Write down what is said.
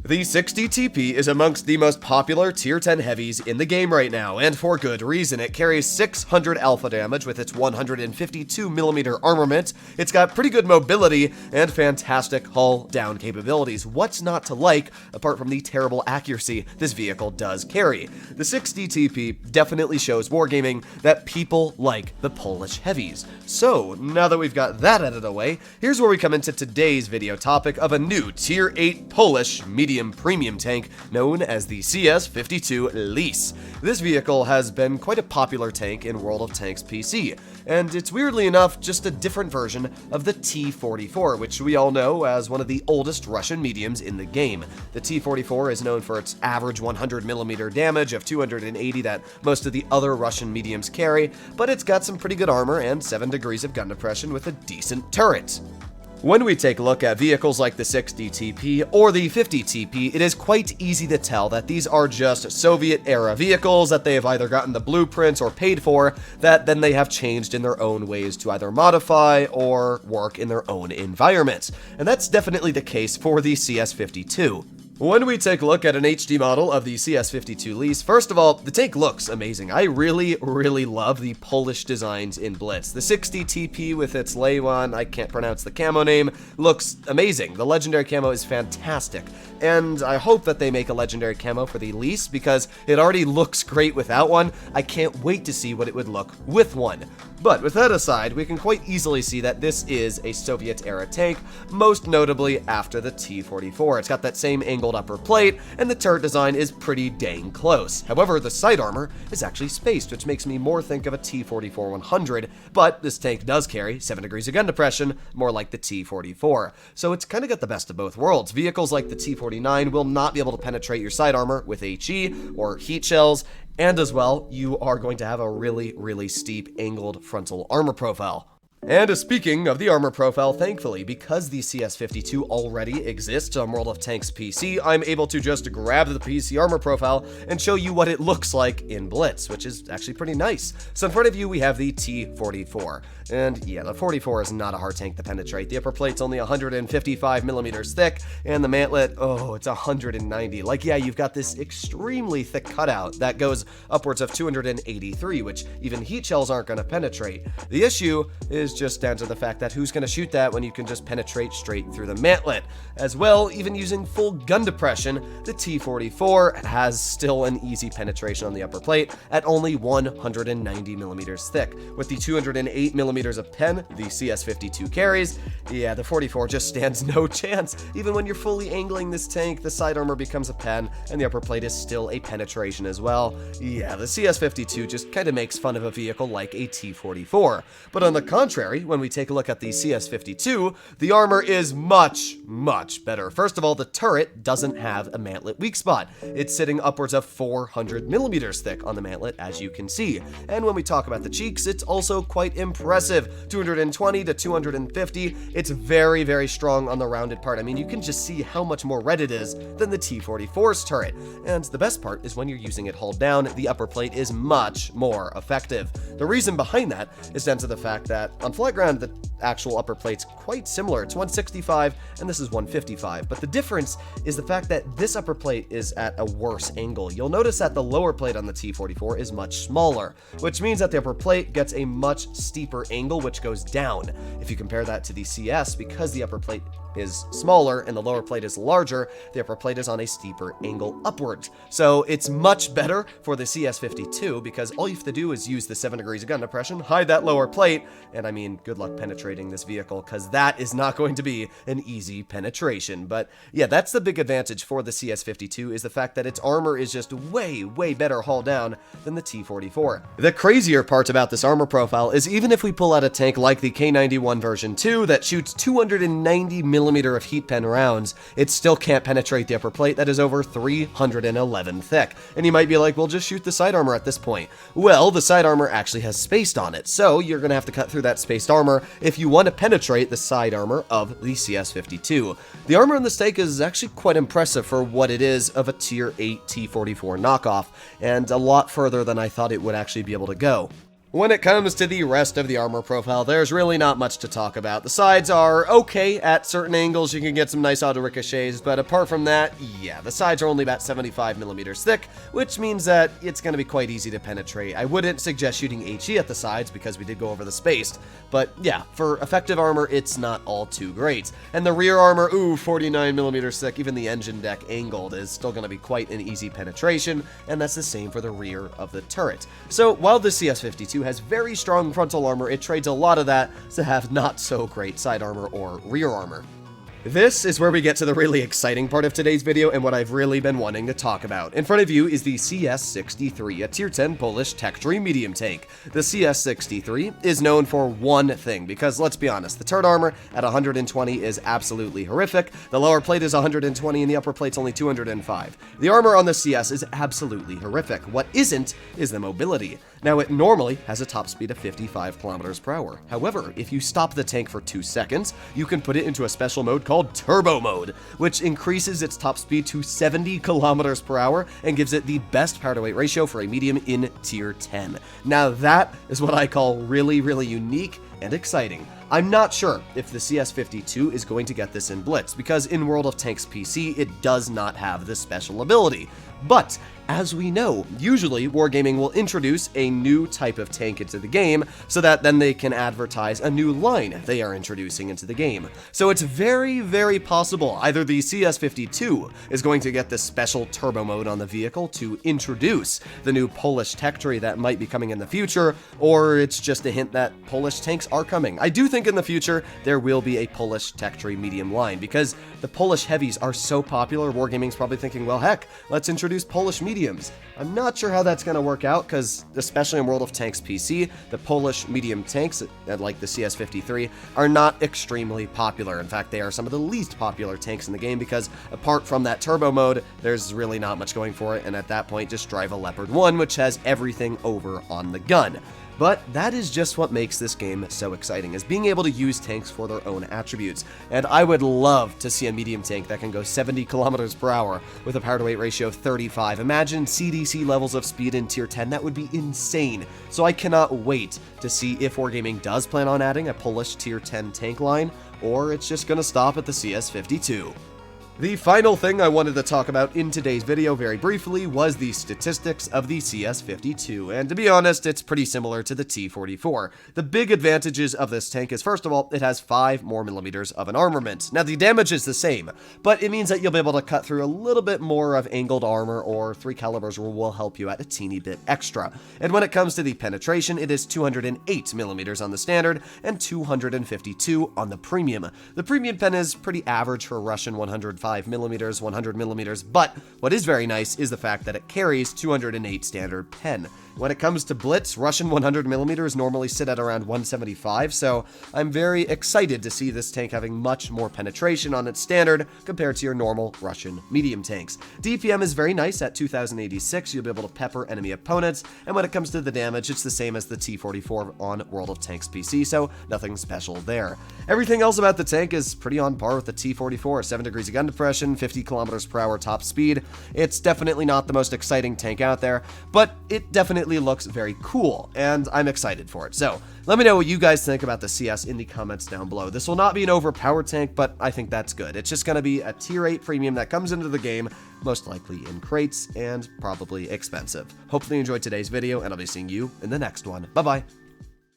The 60 TP is amongst the most popular tier 10 heavies in the game right now, and for good reason. It carries 600 alpha damage with its 152mm armament, it's got pretty good mobility, and fantastic hull down capabilities. What's not to like, apart from the terrible accuracy this vehicle does carry? The 60 TP definitely shows wargaming that people like the Polish heavies. So, now that we've got that out of the way, here's where we come into today's video topic of a new tier 8 Polish medium premium tank known as the CS-52 LIS. This vehicle has been quite a popular tank in World of Tanks PC, and it's weirdly enough just a different version of the T-44, which we all know as one of the oldest Russian mediums in the game. The T-44 is known for its average 100mm damage of 280 that most of the other Russian mediums carry, but it's got some pretty good armor and 7 degrees of gun depression with a decent turret. When we take a look at vehicles like the 60 TP or the 50 TP, it is quite easy to tell that these are just Soviet-era vehicles that they have either gotten the blueprints or paid for, that then they have changed in their own ways to either modify or work in their own environments. And that's definitely the case for the CS-52. When we take a look at an HD model of the CS-52 LIS, first of all, the tank looks amazing. I really love the Polish designs in Blitz. The 60 TP with its Leywan, I can't pronounce the camo name, looks amazing. The legendary camo is fantastic, and I hope that they make a legendary camo for the LIS because it already looks great without one. I can't wait to see what it would look with one. But with that aside, we can quite easily see that this is a Soviet-era tank, most notably after the T-44. It's got that same angled upper plate, and the turret design is pretty dang close. However, the side armor is actually spaced, which makes me more think of a T-44-100, but this tank does carry 7 degrees of gun depression, more like the T-44. So it's kind of got the best of both worlds. Vehicles like the T-49 will not be able to penetrate your side armor with HE or heat shells, and as well, you are going to have a really steep angled frontal armor profile. And speaking of the armor profile, thankfully, because the CS-52 already exists on World of Tanks PC, I'm able to just grab the PC armor profile and show you what it looks like in Blitz, which is actually pretty nice. So in front of you, we have the T-44. And yeah, the 44 is not a hard tank to penetrate. The upper plate's only 155mm thick, and the mantlet, oh, it's 190. Like, yeah, you've got this extremely thick cutout that goes upwards of 283, which even heat shells aren't going to penetrate. The issue is just down to the fact that who's going to shoot that when you can just penetrate straight through the mantlet. As well, even using full gun depression, the T-44 has still an easy penetration on the upper plate at only 190mm thick. With the 208mm of pen the CS-52 carries, yeah, the 44 just stands no chance. Even when you're fully angling this tank, the side armor becomes a pen, and the upper plate is still a penetration as well. Yeah, the CS-52 just kind of makes fun of a vehicle like a T-44. But on the contrary, when we take a look at the CS-52, the armor is much better. First of all, the turret doesn't have a mantlet weak spot. It's sitting upwards of 400mm thick on the mantlet, as you can see. And when we talk about the cheeks, it's also quite impressive. 220 to 250. It's very strong on the rounded part. I mean, you can just see how much more red it is than the T-44's turret. And the best part is when you're using it hull down, the upper plate is much more effective. The reason behind that is down to the fact that on flat ground, the actual upper plate's quite similar. It's 165 and this is 155, but the difference is the fact that this upper plate is at a worse angle. You'll notice that the lower plate on the T-44 is much smaller, which means that the upper plate gets a much steeper angle, which goes down. If you compare that to the CS, because the upper plate is smaller and the lower plate is larger, the upper plate is on a steeper angle upwards. So it's much better for the CS-52 because all you have to do is use the 7 degrees of gun depression, hide that lower plate, and I mean, good luck penetrating this vehicle because that is not going to be an easy penetration. But yeah, that's the big advantage for the CS-52 is the fact that its armor is just way better hull down than the T-44. The crazier part about this armor profile is even if we pull out a tank like the K91 version 2 that shoots 290mm of heat pen rounds, it still can't penetrate the upper plate that is over 311 thick. And you might be like, well, just shoot the side armor at this point. Well, the side armor actually has spaced on it, so you're gonna have to cut through that spaced armor if you want to penetrate the side armor of the CS-52. The armor in this tank is actually quite impressive for what it is of a tier 8 T-44 knockoff, and a lot further than I thought it would actually be able to go. When it comes to the rest of the armor profile, there's really not much to talk about. The sides are okay at certain angles, you can get some nice auto ricochets, but apart from that, yeah, the sides are only about 75 millimeters thick, which means that it's going to be quite easy to penetrate. I wouldn't suggest shooting HE at the sides because we did go over the spaced, but yeah, for effective armor, it's not all too great. And the rear armor, 49 millimeters thick, even the engine deck angled is still going to be quite an easy penetration, and that's the same for the rear of the turret. So while the CS-52 has very strong frontal armor, it trades a lot of that to have not so great side armor or rear armor. This is where we get to the really exciting part of today's video and what I've really been wanting to talk about. In front of you is the CS-63, a tier 10 Polish tech tree medium tank. The CS-63 is known for one thing, because let's be honest, the turret armor at 120 is absolutely horrific, the lower plate is 120 and the upper plate's only 205. The armor on the CS is absolutely horrific. What isn't is the mobility. Now, it normally has a top speed of 55 kilometers per hour. However, if you stop the tank for 2 seconds, you can put it into a special mode called Turbo Mode, which increases its top speed to 70 kilometers per hour and gives it the best power to weight ratio for a medium in tier 10. Now, that is what I call really, really unique and exciting. I'm not sure if the CS-52 is going to get this in Blitz, because in World of Tanks PC, it does not have this special ability. But, as we know, usually Wargaming will introduce a new type of tank into the game, so that then they can advertise a new line they are introducing into the game. So it's very, very possible either the CS-52 is going to get this special turbo mode on the vehicle to introduce the new Polish tech tree that might be coming in the future, or it's just a hint that Polish tanks are coming. I do think in the future there will be a Polish tech tree medium line, because the Polish heavies are so popular, Wargaming's probably thinking, well heck, let's introduce Polish mediums. I'm not sure how that's going to work out, because especially in World of Tanks PC, the Polish medium tanks, like the CS-53, are not extremely popular. In fact, they are some of the least popular tanks in the game, because apart from that turbo mode, there's really not much going for it, and at that point, just drive a Leopard 1, which has everything over on the gun. But that is just what makes this game so exciting, is being able to use tanks for their own attributes. And I would love to see a medium tank that can go 70 kilometers per hour with a power to weight ratio of 35. Imagine CDC levels of speed in tier 10, that would be insane. So I cannot wait to see if Wargaming does plan on adding a Polish tier 10 tank line, or it's just gonna stop at the CS-52. The final thing I wanted to talk about in today's video very briefly was the statistics of the CS-52, and to be honest, it's pretty similar to the T-44. The big advantages of this tank is, first of all, it has 5 more millimeters of an armament. Now, the damage is the same, but it means that you'll be able to cut through a little bit more of angled armor, or 3 calibers will help you out a teeny bit extra. And when it comes to the penetration, it is 208 millimeters on the standard and 252 on the premium. The premium pen is pretty average for Russian 105 millimeters, 100 millimeters, but what is very nice is the fact that it carries 208 standard pen. When it comes to Blitz, Russian 100 millimeters normally sit at around 175, so I'm very excited to see this tank having much more penetration on its standard compared to your normal Russian medium tanks. DPM is very nice at 2086, you'll be able to pepper enemy opponents, and when it comes to the damage, it's the same as the T-44 on World of Tanks PC, so nothing special there. Everything else about the tank is pretty on par with the T-44, 7 degrees of gun depression, 50 kilometers per hour top speed. It's definitely not the most exciting tank out there, but it definitely looks very cool, and I'm excited for it. So let me know what you guys think about the CS in the comments down below. This will not be an overpowered tank, but I think that's good. It's just going to be a tier 8 premium that comes into the game, most likely in crates, and probably expensive. Hopefully you enjoyed today's video, and I'll be seeing you in the next one. Bye-bye.